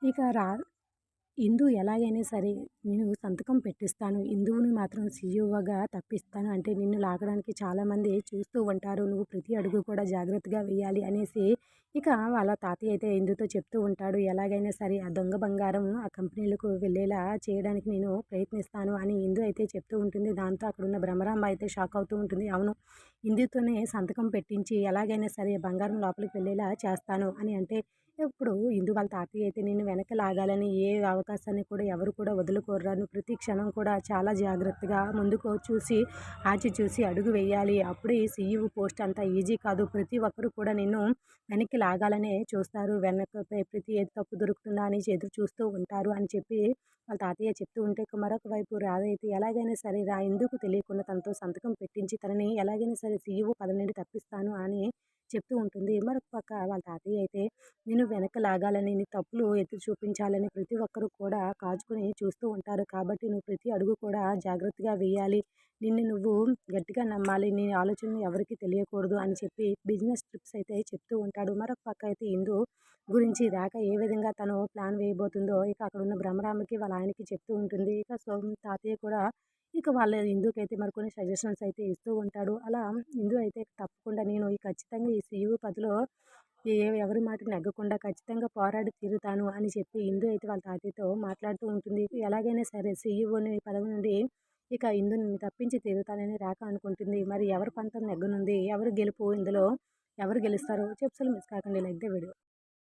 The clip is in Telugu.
ఇక ఇందు ఎలాగైనా సరే నేను సంతకం పెట్టిస్తాను. ఇందుని మాత్రం సీఈఓగా తప్పిస్తాను. అంటే నిన్ను లాగడానికి చాలామంది చూస్తూ ఉంటారు. నువ్వు ప్రతి అడుగు కూడా జాగ్రత్తగా వేయాలి అనేసి ఇక వాళ్ళ తాతయ్య అయితే ఇందుతో చెప్తూ ఉంటాడు. ఎలాగైనా సరే ఆ దొంగ బంగారం ఆ కంపెనీలకు వెళ్ళేలా చేయడానికి నేను ప్రయత్నిస్తాను అని ఇందు అయితే చెప్తూ ఉంటుంది. దాంతో అక్కడున్న భ్రమరాంబ అయితే షాక్ అవుతూ ఉంటుంది. అవును, ఇందుతోనే సంతకం పెట్టించి ఎలాగైనా సరే బంగారం లోపలికి వెళ్ళేలా చేస్తాను అని అంటే ఇప్పుడు ఇందు వాళ్ళ తాతయ్య అయితే నిన్ను వెనక్కి లాగాలని ఏ అవకాశాన్ని కూడా ఎవరు కూడా వదులుకోర్రా. నువ్వు ప్రతి క్షణం కూడా చాలా జాగ్రత్తగా ముందుకు చూసి ఆచిచూసి అడుగు వేయాలి. అప్పుడే ఈ సీఈఓ పోస్ట్ అంత ఈజీ కాదు. ప్రతి ఒక్కరు కూడా నిన్ను వెనక్కి లాగాలనే చూస్తారు. ప్రతి ఏది తప్పు దొరుకుతుందా అని ఎదురు చూస్తూ ఉంటారు అని చెప్పి వాళ్ళ తాతయ్య చెప్తూ ఉంటే ఇక మరొక వైపు రాధ అయితే ఎలాగైనా సరే ఎందుకు తెలియకుండా తనతో సంతకం పెట్టించి తనని ఎలాగైనా సరే సీఈఓ పదవి నుండి తప్పిస్తాను అని చెప్తూ ఉంటుంది. మరొక పక్క వాళ్ళ తాతయ్య అయితే నేను వెనక లాగాలని, నీ తప్పులు ఎత్తి చూపించాలని ప్రతి ఒక్కరు కూడా కాచుకొని చూస్తూ ఉంటారు. కాబట్టి నువ్వు ప్రతి అడుగు కూడా జాగ్రత్తగా వేయాలి. నిన్ను నువ్వు గట్టిగా నమ్మాలి. నీ ఆలోచనలు ఎవరికీ తెలియకూడదు అని చెప్పి బిజినెస్ ట్రిప్స్ అయితే చెప్తూ ఉంటాడు. మరొక పక్క అయితే ఇందు గురించి రాక ఏ విధంగా తను ప్లాన్ వేయబోతుందో ఇక అక్కడున్న బ్రహ్మరాంబకి వాళ్ళ ఆయనకి చెప్తూ ఉంటుంది. ఇక తాతయ్య కూడా ఇక వాళ్ళ ఇందుకైతే మరికొన్ని సజెషన్స్ అయితే ఇస్తూ ఉంటాడు. అలా ఇందు అయితే తప్పకుండా నేను ఖచ్చితంగా ఈ సీఈఓ పదవిలో ఎవరి మాట నెగ్గకుండా ఖచ్చితంగా పోరాడి తీరుతాను అని చెప్పి ఇందు అయితే వాళ్ళ తాతయ్యతో మాట్లాడుతూ ఉంటుంది. ఎలాగైనా సరే సీఈఓని పదవి నుండి ఇక ఇందుని తప్పించి తీరుతానని రాక అనుకుంటుంది. మరి ఎవరి పంతం నెగ్గనుంది? ఎవరు గెలుపు ఇందులో ఎవరు గెలుస్తారు? మిస్ కాకండి. Like the video.